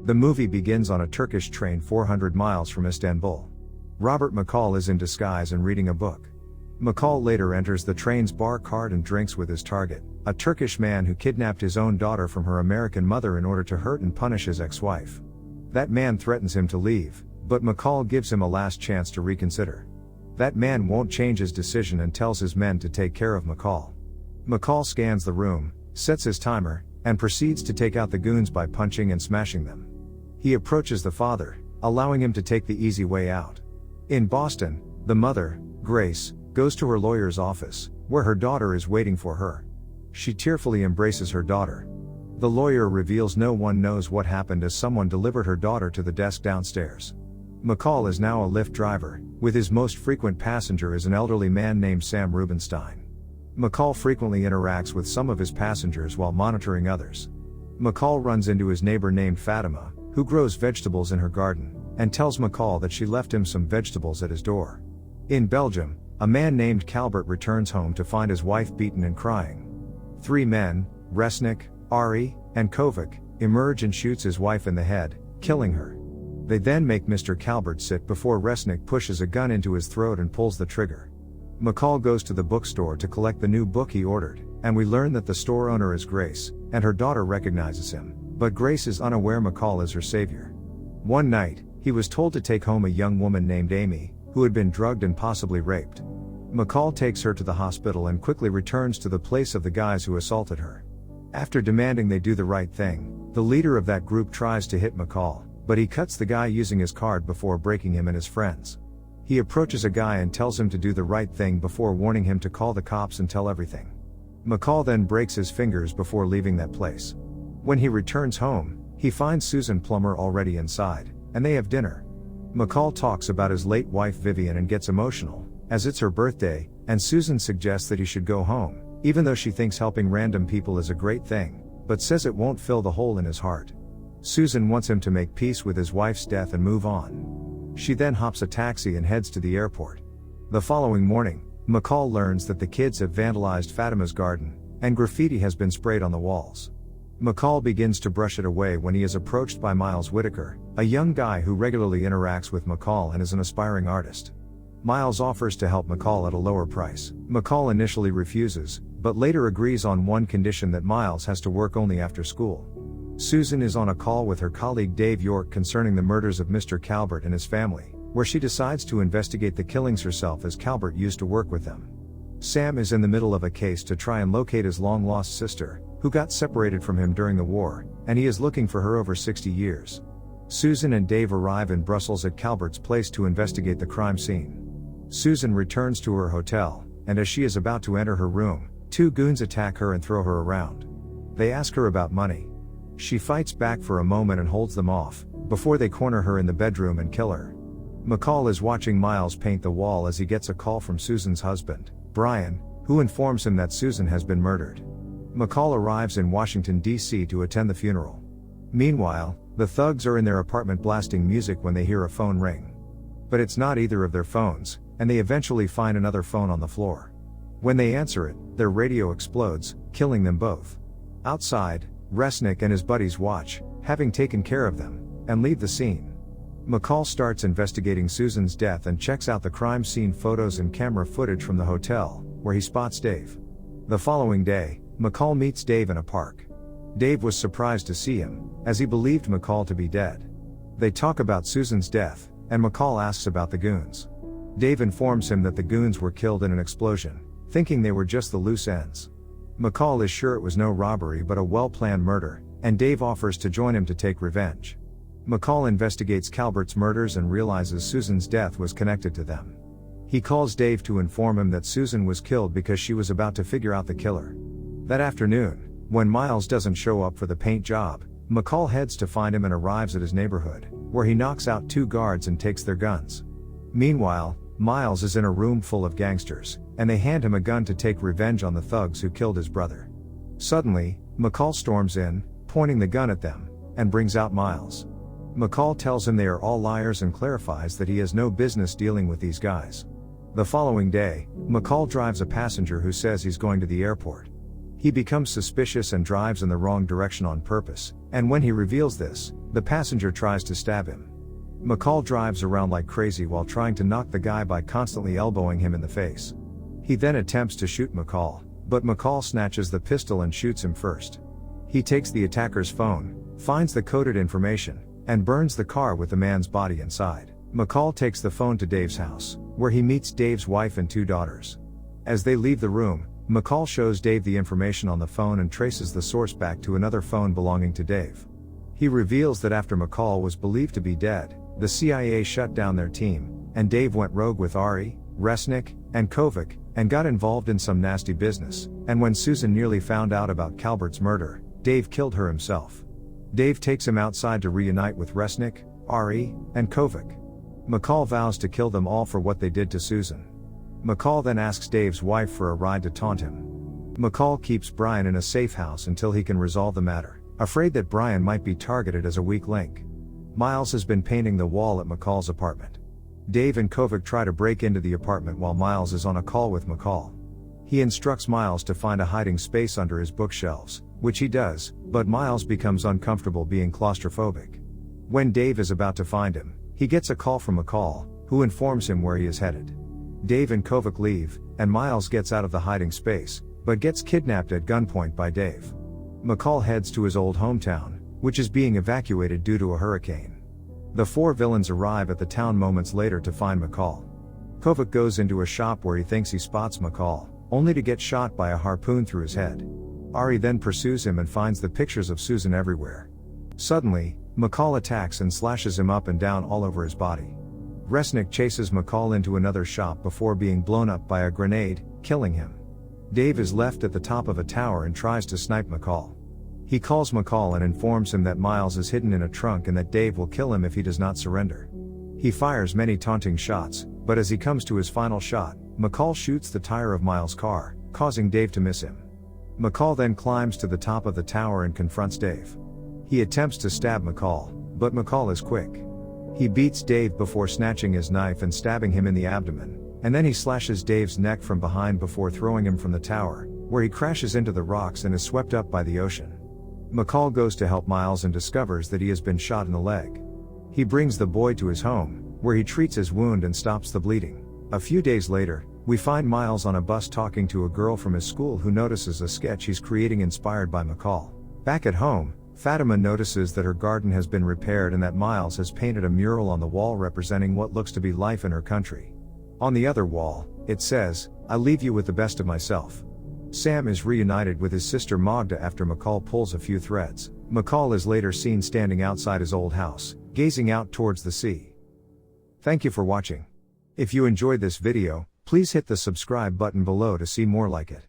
The movie begins on a Turkish train 400 miles from Istanbul. Robert McCall is in disguise and reading a book. McCall later enters the train's bar cart and drinks with his target, a Turkish man who kidnapped his own daughter from her American mother in order to hurt and punish his ex-wife. That man threatens him to leave, but McCall gives him a last chance to reconsider. That man won't change his decision and tells his men to take care of McCall. McCall scans the room, sets his timer, and proceeds to take out the goons by punching and smashing them. He approaches the father, allowing him to take the easy way out. In Boston, the mother, Grace, goes to her lawyer's office, where her daughter is waiting for her. She tearfully embraces her daughter. The lawyer reveals no one knows what happened as someone delivered her daughter to the desk downstairs. McCall is now a Lyft driver, with his most frequent passenger as an elderly man named Sam Rubenstein. McCall frequently interacts with some of his passengers while monitoring others. McCall runs into his neighbor named Fatima, who grows vegetables in her garden, and tells McCall that she left him some vegetables at his door. In Belgium, a man named Calbert returns home to find his wife beaten and crying. Three men, Resnick, Ari, and Kovac, emerge and shoots his wife in the head, killing her. They then make Mr. Calbert sit before Resnick pushes a gun into his throat and pulls the trigger. McCall goes to the bookstore to collect the new book he ordered, and we learn that the store owner is Grace, and her daughter recognizes him, but Grace is unaware McCall is her savior. One night, he was told to take home a young woman named Amy, who had been drugged and possibly raped. McCall takes her to the hospital and quickly returns to the place of the guys who assaulted her. After demanding they do the right thing, the leader of that group tries to hit McCall, but he cuts the guy using his card before breaking him and his friends. He approaches a guy and tells him to do the right thing before warning him to call the cops and tell everything. McCall then breaks his fingers before leaving that place. When he returns home, he finds Susan Plummer already inside, and they have dinner. McCall talks about his late wife Vivian and gets emotional, as it's her birthday, and Susan suggests that he should go home, even though she thinks helping random people is a great thing, but says it won't fill the hole in his heart. Susan wants him to make peace with his wife's death and move on. She then hops a taxi and heads to the airport. The following morning, McCall learns that the kids have vandalized Fatima's garden, and graffiti has been sprayed on the walls. McCall begins to brush it away when he is approached by Miles Whitaker, a young guy who regularly interacts with McCall and is an aspiring artist. Miles offers to help McCall at a lower price. McCall initially refuses, but later agrees on one condition: that Miles has to work only after school. Susan is on a call with her colleague Dave York concerning the murders of Mr. Calbert and his family, where she decides to investigate the killings herself as Calbert used to work with them. Sam is in the middle of a case to try and locate his long-lost sister, who got separated from him during the war, and he is looking for her over 60 years. Susan and Dave arrive in Brussels at Calbert's place to investigate the crime scene. Susan returns to her hotel, and as she is about to enter her room, two goons attack her and throw her around. They ask her about money. She fights back for a moment and holds them off, before they corner her in the bedroom and kill her. McCall is watching Miles paint the wall as he gets a call from Susan's husband, Brian, who informs him that Susan has been murdered. McCall arrives in Washington, D.C. to attend the funeral. Meanwhile, the thugs are in their apartment blasting music when they hear a phone ring. But it's not either of their phones, and they eventually find another phone on the floor. When they answer it, their radio explodes, killing them both. Outside, Resnick and his buddies watch, having taken care of them, and leave the scene. McCall starts investigating Susan's death and checks out the crime scene photos and camera footage from the hotel, where he spots Dave. The following day, McCall meets Dave in a park. Dave was surprised to see him, as he believed McCall to be dead. They talk about Susan's death, and McCall asks about the goons. Dave informs him that the goons were killed in an explosion, thinking they were just the loose ends. McCall is sure it was no robbery but a well-planned murder, and Dave offers to join him to take revenge. McCall investigates Calbert's murders and realizes Susan's death was connected to them. He calls Dave to inform him that Susan was killed because she was about to figure out the killer. That afternoon, when Miles doesn't show up for the paint job, McCall heads to find him and arrives at his neighborhood, where he knocks out two guards and takes their guns. Meanwhile, Miles is in a room full of gangsters, and they hand him a gun to take revenge on the thugs who killed his brother. Suddenly, McCall storms in, pointing the gun at them, and brings out Miles. McCall tells him they are all liars and clarifies that he has no business dealing with these guys. The following day, McCall drives a passenger who says he's going to the airport. He becomes suspicious and drives in the wrong direction on purpose, and when he reveals this, the passenger tries to stab him. McCall drives around like crazy while trying to knock the guy by constantly elbowing him in the face. He then attempts to shoot McCall, but McCall snatches the pistol and shoots him first. He takes the attacker's phone, finds the coded information, and burns the car with the man's body inside. McCall takes the phone to Dave's house, where he meets Dave's wife and 2 daughters. As they leave the room, McCall shows Dave the information on the phone and traces the source back to another phone belonging to Dave. He reveals that after McCall was believed to be dead, the CIA shut down their team, and Dave went rogue with Ari, Resnick, and Kovac, and got involved in some nasty business, and when Susan nearly found out about Calbert's murder, Dave killed her himself. Dave takes him outside to reunite with Resnick, Ari, and Kovac. McCall vows to kill them all for what they did to Susan. McCall then asks Dave's wife for a ride to taunt him. McCall keeps Brian in a safe house until he can resolve the matter, afraid that Brian might be targeted as a weak link. Miles has been painting the wall at McCall's apartment. Dave and Kovac try to break into the apartment while Miles is on a call with McCall. He instructs Miles to find a hiding space under his bookshelves, which he does, but Miles becomes uncomfortable being claustrophobic. When Dave is about to find him, he gets a call from McCall, who informs him where he is headed. Dave and Kovac leave, and Miles gets out of the hiding space, but gets kidnapped at gunpoint by Dave. McCall heads to his old hometown, which is being evacuated due to a hurricane. The 4 villains arrive at the town moments later to find McCall. Kovac goes into a shop where he thinks he spots McCall, only to get shot by a harpoon through his head. Ari then pursues him and finds the pictures of Susan everywhere. Suddenly, McCall attacks and slashes him up and down all over his body. Resnick chases McCall into another shop before being blown up by a grenade, killing him. Dave is left at the top of a tower and tries to snipe McCall. He calls McCall and informs him that Miles is hidden in a trunk and that Dave will kill him if he does not surrender. He fires many taunting shots, but as he comes to his final shot, McCall shoots the tire of Miles' car, causing Dave to miss him. McCall then climbs to the top of the tower and confronts Dave. He attempts to stab McCall, but McCall is quick. He beats Dave before snatching his knife and stabbing him in the abdomen, and then he slashes Dave's neck from behind before throwing him from the tower, where he crashes into the rocks and is swept up by the ocean. McCall goes to help Miles and discovers that he has been shot in the leg. He brings the boy to his home, where he treats his wound and stops the bleeding. A few days later, we find Miles on a bus talking to a girl from his school who notices a sketch he's creating inspired by McCall. Back at home, Fatima notices that her garden has been repaired and that Miles has painted a mural on the wall representing what looks to be life in her country. On the other wall, it says, "I leave you with the best of myself." Sam is reunited with his sister Magda after McCall pulls a few threads. McCall is later seen standing outside his old house, gazing out towards the sea. Thank you for watching. If you enjoyed this video, please hit the subscribe button below to see more like it.